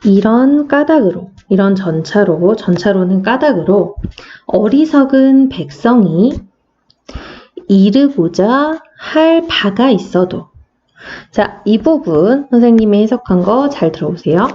이런 까닭으로, 이런 전차로는 까닭으로 어리석은 백성이 이르고자 할 바가 있어도. 자, 이 부분 선생님이 해석한 거 잘 들어보세요.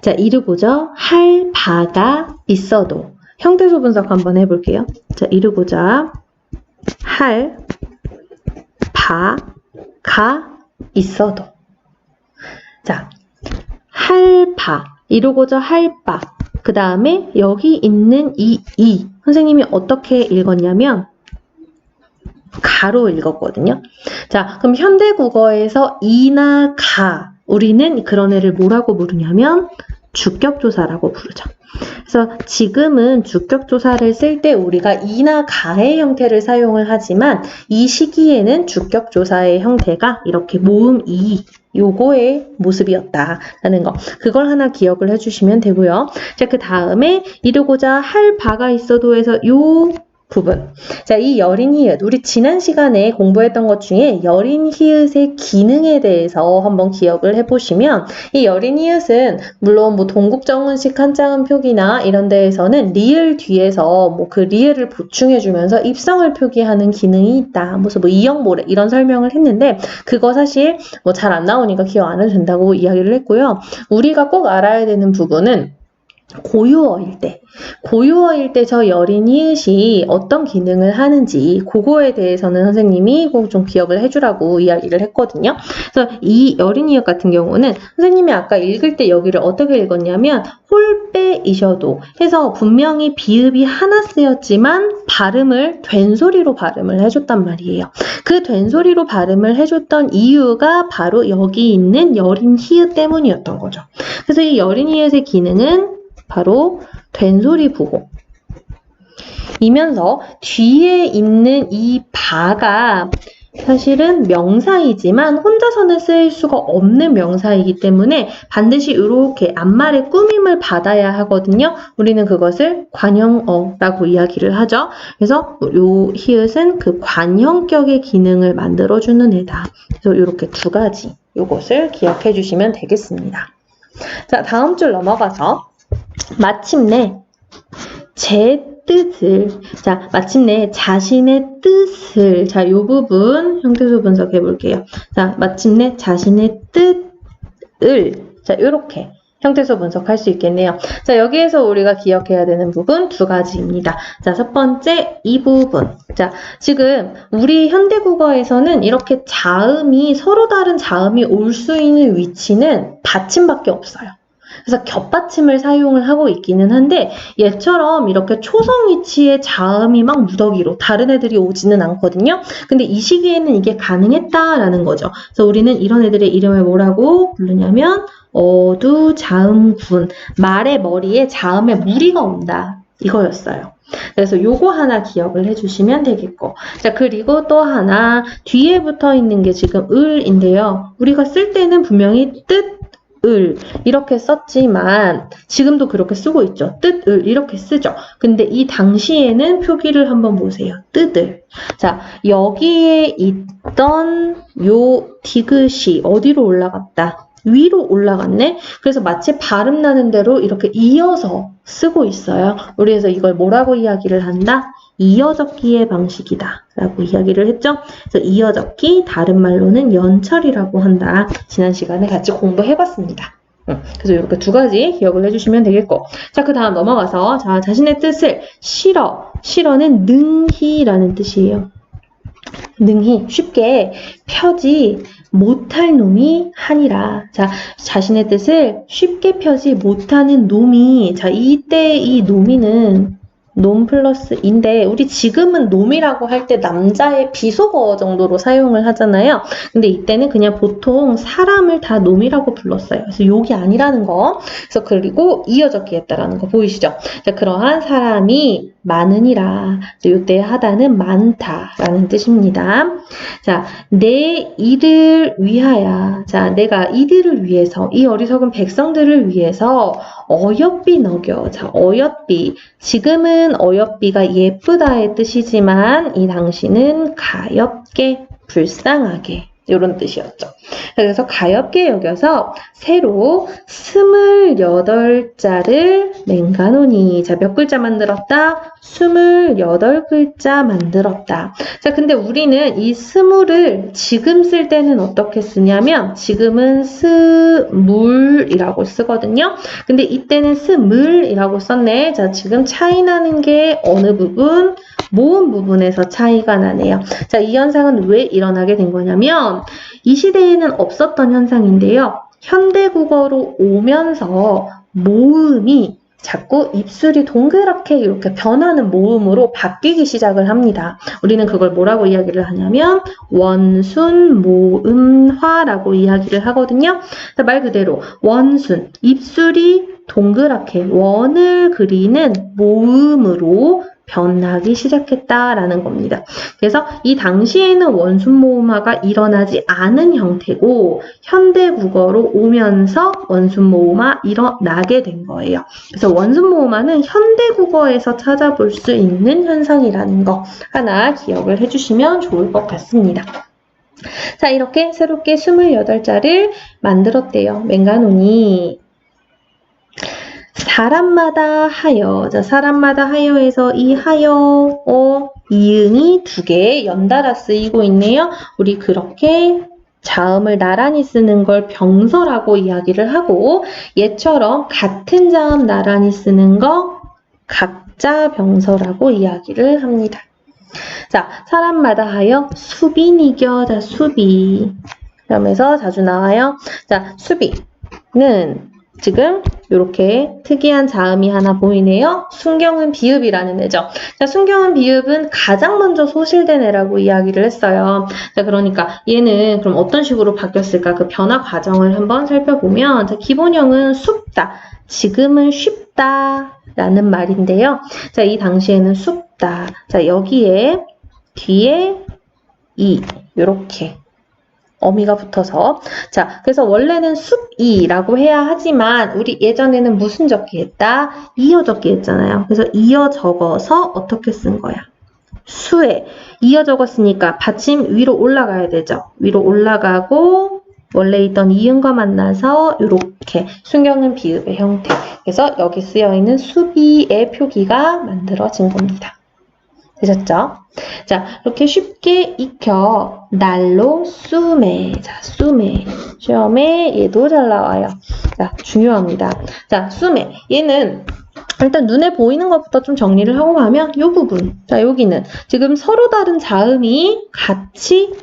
자, 이르고자 할 바가 있어도. 형태소 분석 한번 해볼게요. 자, 이르고자 할 바가 있어도. 자, 할 바, 이루고자 할 바. 그 다음에 여기 있는 이. 선생님이 어떻게 읽었냐면 가로 읽었거든요. 자, 그럼 현대국어에서 이나 가. 우리는 그런 애를 뭐라고 부르냐면 주격조사라고 부르죠. 그래서 지금은 주격조사를 쓸 때 우리가 이나 가의 형태를 사용을 하지만 이 시기에는 주격조사의 형태가 이렇게 모음 이 요거의 모습이었다라는 거. 그걸 하나 기억을 해주시면 되고요. 자, 그 다음에 이르고자 할 바가 있어도 해서 요 부분. 자, 이 여린 히읗. 우리 지난 시간에 공부했던 것 중에 여린 히읗의 기능에 대해서 한번 기억을 해보시면 이 여린 히읗은 물론 뭐 동국정운식 한자음 표기나 이런 데에서는 리을 뒤에서 뭐 그 리을을 보충해주면서 입성을 표기하는 기능이 있다. 무슨 뭐 이역모래 이런 설명을 했는데 그거 사실 뭐 잘 안 나오니까 기억 안 해도 된다고 이야기를 했고요. 우리가 꼭 알아야 되는 부분은 고유어일 때 저 여린 히읗이 어떤 기능을 하는지 그거에 대해서는 선생님이 꼭 좀 기억을 해주라고 이야기를 했거든요. 그래서 이 여린 히읗 같은 경우는 선생님이 아까 읽을 때 여기를 어떻게 읽었냐면 홀빼이셔도 해서 분명히 비읍이 하나 쓰였지만 발음을 된소리로 발음을 해줬단 말이에요. 그 된소리로 발음을 해줬던 이유가 바로 여기 있는 여린 히읗 때문이었던 거죠. 그래서 이 여린 히읗의 기능은 바로 된소리 부호. 이면서 뒤에 있는 이 바가 사실은 명사이지만 혼자서는 쓰일 수가 없는 명사이기 때문에 반드시 이렇게 앞말의 꾸밈을 받아야 하거든요. 우리는 그것을 관형어라고 이야기를 하죠. 그래서 요 히읗은 그 관형격의 기능을 만들어주는 애다. 그래서 이렇게 두 가지 요것을 기억해 주시면 되겠습니다. 자, 다음 줄 넘어가서 마침내 마침내 자신의 뜻을, 자, 요 부분 형태소 분석해 볼게요. 자, 마침내 자신의 뜻을, 자, 요렇게 형태소 분석할 수 있겠네요. 자, 여기에서 우리가 기억해야 되는 부분 두 가지입니다. 자, 첫 번째 이 부분. 자, 지금 우리 현대국어에서는 이렇게 자음이 서로 다른 자음이 올 수 있는 위치는 받침밖에 없어요. 그래서 겹받침을 사용을 하고 있기는 한데 얘처럼 이렇게 초성 위치의 자음이 막 무더기로 다른 애들이 오지는 않거든요. 근데 이 시기에는 이게 가능했다라는 거죠. 그래서 우리는 이런 애들의 이름을 뭐라고 부르냐면 어두자음군. 말의 머리에 자음에 무리가 온다. 이거였어요. 그래서 요거 하나 기억을 해주시면 되겠고. 자, 그리고 또 하나 뒤에 붙어 있는 게 지금 을인데요. 우리가 쓸 때는 분명히 을 이렇게 썼지만 지금도 그렇게 쓰고 있죠. 뜻을 이렇게 쓰죠. 근데 이 당시에는 표기를 한번 보세요. 뜻을. 자, 여기에 있던 요 디귿이 어디로 올라갔다? 위로 올라갔네? 그래서 마치 발음 나는 대로 이렇게 이어서 쓰고 있어요. 우리 그래서 이걸 뭐라고 이야기를 한다? 이어적기의 방식이다 라고 이야기를 했죠. 그래서 이어적기 다른 말로는 연철이라고 한다. 지난 시간에 같이 공부해봤습니다. 그래서 이렇게 두 가지 기억을 해주시면 되겠고, 자, 그 다음 넘어가서 자, 자신의 뜻을 실어는 능히라는 뜻이에요. 능히 쉽게 펴지 못할 놈이 하니라. 자, 자신의 뜻을 쉽게 펴지 못하는 놈이, 자, 이때 이 놈이는 놈 플러스 인데 우리 지금은 놈이라고 할 때 남자의 비속어 정도로 사용을 하잖아요. 근데 이때는 그냥 보통 사람을 다 놈이라고 불렀어요. 그래서 욕이 아니라는 거. 그래서 그리고 이어적기 했다라는 거 보이시죠? 자, 그러한 사람이 많으니라. 이때 하다는 많다라는 뜻입니다. 자, 내 이를 위하여. 자, 내가 이들을 위해서, 이 어리석은 백성들을 위해서 어여삐 너겨. 자, 어여삐. 지금은 어여삐가 예쁘다의 뜻이지만 이 당시는 가엾게, 불쌍하게 이런 뜻이었죠. 그래서 가엾게 여겨서 새로 28자를 맹가노니. 자, 몇 글자 만들었다? 28글자 만들었다. 자, 근데 우리는 이 스물을 지금 쓸 때는 어떻게 쓰냐면 지금은 스물이라고 쓰거든요. 근데 이때는 스물이라고 썼네. 자, 지금 차이 나는 게 어느 부분? 모음 부분에서 차이가 나네요. 자, 이 현상은 왜 일어나게 된 거냐면 이 시대에는 없었던 현상인데요. 현대국어로 오면서 모음이 자꾸 입술이 동그랗게 이렇게 변하는 모음으로 바뀌기 시작을 합니다. 우리는 그걸 뭐라고 이야기를 하냐면 원순 모음화라고 이야기를 하거든요. 말 그대로 원순, 입술이 동그랗게 원을 그리는 모음으로 변하기 시작했다라는 겁니다. 그래서 이 당시에는 원순모음화가 일어나지 않은 형태고 현대국어로 오면서 원순모음화 일어나게 된 거예요. 그래서 원순모음화는 현대국어에서 찾아볼 수 있는 현상이라는 거 하나 기억을 해주시면 좋을 것 같습니다. 자, 이렇게 새롭게 28자를 만들었대요. 맹가노니. 사람마다 하여. 자, 사람마다 하여에서 이 하여, 이응이 2개 연달아 쓰이고 있네요. 우리 그렇게 자음을 나란히 쓰는 걸 병서라고 이야기를 하고 얘처럼 같은 자음 나란히 쓰는 거 각자 병서라고 이야기를 합니다. 자, 사람마다 하여 수비니겨. 자, 수비. 그러면서 자주 나와요. 자, 수비는 지금 이렇게 특이한 자음이 하나 보이네요. 순경은 비읍이라는 애죠. 자, 순경은 비읍은 가장 먼저 소실된 애라고 이야기를 했어요. 자, 그러니까 얘는 그럼 어떤 식으로 바뀌었을까? 그 변화 과정을 한번 살펴보면 자, 기본형은 sup다, 지금은 쉽다 라는 말인데요. 자, 이 당시에는 sup다. 자, 여기에 뒤에 이렇게 어미가 붙어서 자, 그래서 원래는 숲이라고 해야 하지만 우리 예전에는 무슨 적기 했다? 이어 적기 했잖아요. 그래서 이어 적어서 어떻게 쓴 거야? 수에 이어 적었으니까 받침 위로 올라가야 되죠. 위로 올라가고 원래 있던 이응과 만나서 이렇게 순경은 비읍의 형태. 그래서 여기 쓰여 있는 수비의 표기가 만들어진 겁니다. 되셨죠? 자, 이렇게 쉽게 익혀 날로 수메. 자, 수메. 시험에 얘도 잘 나와요. 자, 중요합니다. 자, 수메. 얘는 일단 눈에 보이는 것부터 좀 정리를 하고 가면 이 부분. 자, 여기는 지금 서로 다른 자음이 같이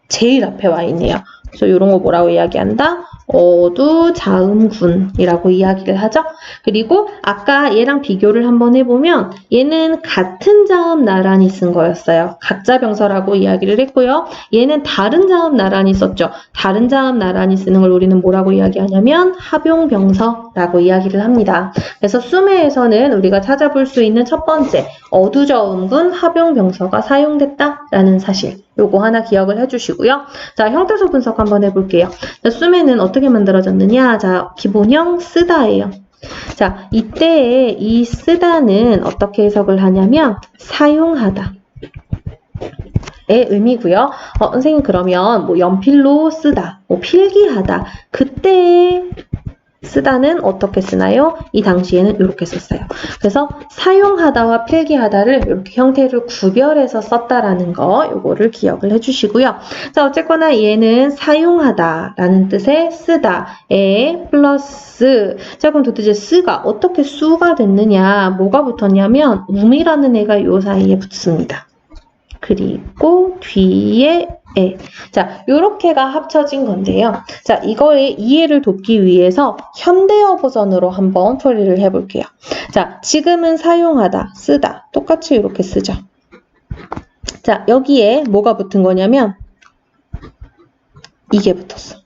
제일 앞에 와 있네요. 그래서 이런 거 뭐라고 이야기한다? 어두자음군이라고 이야기를 하죠. 그리고 아까 얘랑 비교를 한번 해보면 얘는 같은 자음 나란히 쓴 거였어요. 각자 병서라고 이야기를 했고요. 얘는 다른 자음 나란히 썼죠. 다른 자음 나란히 쓰는 걸 우리는 뭐라고 이야기하냐면 합용병서라고 이야기를 합니다. 그래서 수매에서는 우리가 찾아볼 수 있는 첫 번째 어두저음군 합용병서가 사용됐다라는 사실. 요거 하나 기억을 해주시고요. 자, 형태소 분석 한번 해볼게요. 자, 수매는 어떻게 만들어졌느냐? 자, 기본형 쓰다예요. 자, 이때의 이 쓰다는 어떻게 해석을 하냐면 사용하다. 의 의미고요. 선생님 그러면 뭐 연필로 쓰다, 뭐 필기하다. 그때 쓰다는 어떻게 쓰나요? 이 당시에는 이렇게 썼어요. 그래서 사용하다와 필기하다를 이렇게 형태를 구별해서 썼다라는 거 요거를 기억을 해주시고요. 자, 어쨌거나 얘는 사용하다라는 뜻의 쓰다에 플러스 자, 그럼 도대체 쓰가 어떻게 수가 됐느냐? 뭐가 붙었냐면 um이라는 애가 요 사이에 붙습니다. 그리고 뒤에 에. 자, 요렇게가 합쳐진 건데요. 자, 이거의 이해를 돕기 위해서 현대어 버전으로 한번 처리를 해볼게요. 자, 지금은 사용하다, 쓰다. 똑같이 이렇게 쓰죠. 자, 여기에 뭐가 붙은 거냐면 이게 붙었어.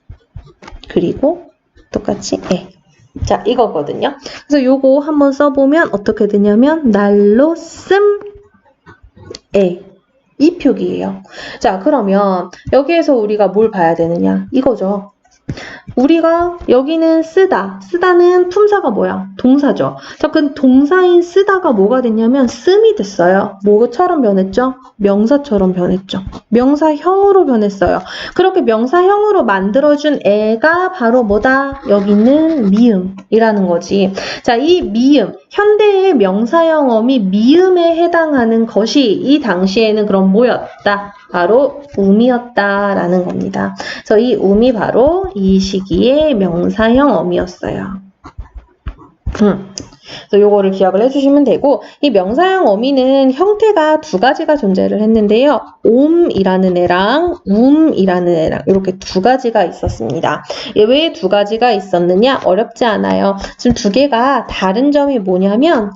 그리고 똑같이 에. 자, 이거거든요. 그래서 요거 한번 써보면 어떻게 되냐면 날로 씀 에. 이 표기예요. 자, 그러면 여기에서 우리가 뭘 봐야 되느냐? 이거죠. 우리가 여기는 쓰다는 품사가 뭐야? 동사죠. 자, 그 동사인 쓰다가 뭐가 됐냐면 씀이 됐어요. 뭐처럼 변했죠? 명사처럼 변했죠. 명사형으로 변했어요. 그렇게 명사형으로 만들어준 애가 바로 뭐다? 여기는 미음이라는 거지. 자, 이 미음, 현대의 명사형 어미 미음에 해당하는 것이 이 당시에는 그럼 뭐였다? 바로 음이었다라는 겁니다. 그래서 이 음이 바로 이 시기의 명사형 어미였어요. 그래서 요거를 기억을 해주시면 되고, 이 명사형 어미는 형태가 두 가지가 존재를 했는데요. 옴이라는 애랑 움이라는 애랑 이렇게 두 가지가 있었습니다. 왜 두 가지가 있었느냐? 어렵지 않아요. 지금 두 개가 다른 점이 뭐냐면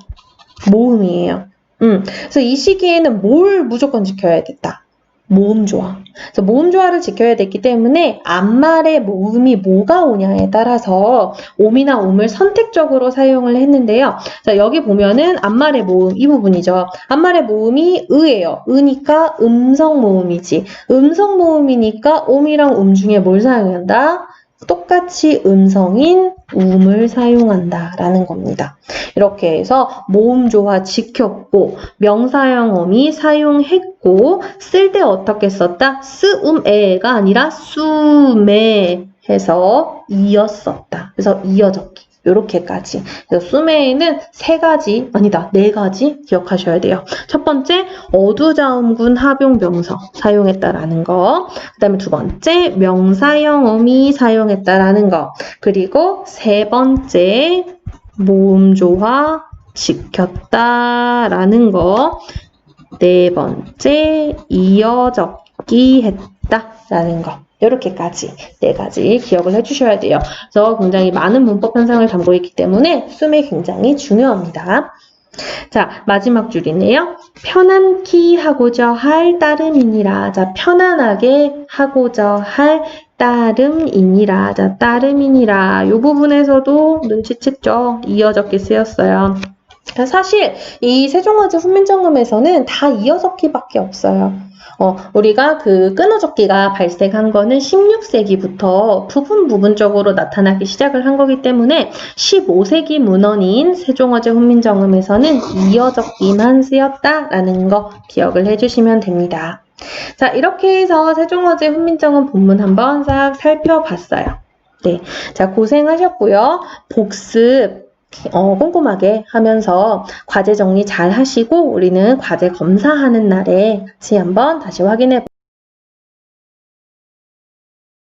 모음이에요. 그래서 이 시기에는 뭘 무조건 지켜야겠다. 모음조화. 그래서 모음조화를 지켜야 됐기 때문에 앞말의 모음이 뭐가 오냐에 따라서 옴이나 음을 선택적으로 사용을 했는데요. 자, 여기 보면은 앞말의 모음 이 부분이죠. 앞말의 모음이 의예요. 의니까 음성 모음이지. 음성 모음이니까 옴이랑 음 중에 뭘 사용한다? 똑같이 음성인 음을 사용한다라는 겁니다. 이렇게 해서 모음조화 지켰고 명사형 어미 사용했고 쓸 때 어떻게 썼다? 쓰음에가 아니라 수매 해서 이었었다. 그래서 이어적기. 요렇게까지. 그래서 수매에는 네 가지 기억하셔야 돼요. 첫 번째, 어두자음군 합용명서 사용했다라는 거. 그 다음에 두 번째, 명사형 어미 사용했다라는 거. 그리고 세 번째, 모음조화 지켰다라는 거. 네 번째, 이어적기 했다라는 거. 이렇게까지 네 가지 기억을 해주셔야 돼요. 그래서 굉장히 많은 문법 현상을 담고 있기 때문에 수매 굉장히 중요합니다. 자, 마지막 줄이네요. 편안히 하고자 할 따름이니라. 자, 편안하게 하고자 할 따름이니라. 자, 따름이니라. 이 부분에서도 눈치챘죠? 이어적기 쓰였어요. 사실 이 세종어제 훈민정음에서는 다 이어적기밖에 없어요. 우리가 그 끊어적기가 발생한 거는 16세기부터 부분적으로 나타나기 시작을 한 거기 때문에 15세기 문헌인 세종어제 훈민정음에서는 이어적기만 쓰였다라는 거 기억을 해주시면 됩니다. 자, 이렇게 해서 세종어제 훈민정음 본문 한번 싹 살펴봤어요. 네, 자, 고생하셨고요. 복습 꼼꼼하게 하면서 과제 정리 잘 하시고 우리는 과제 검사하는 날에 같이 한번 다시 확인해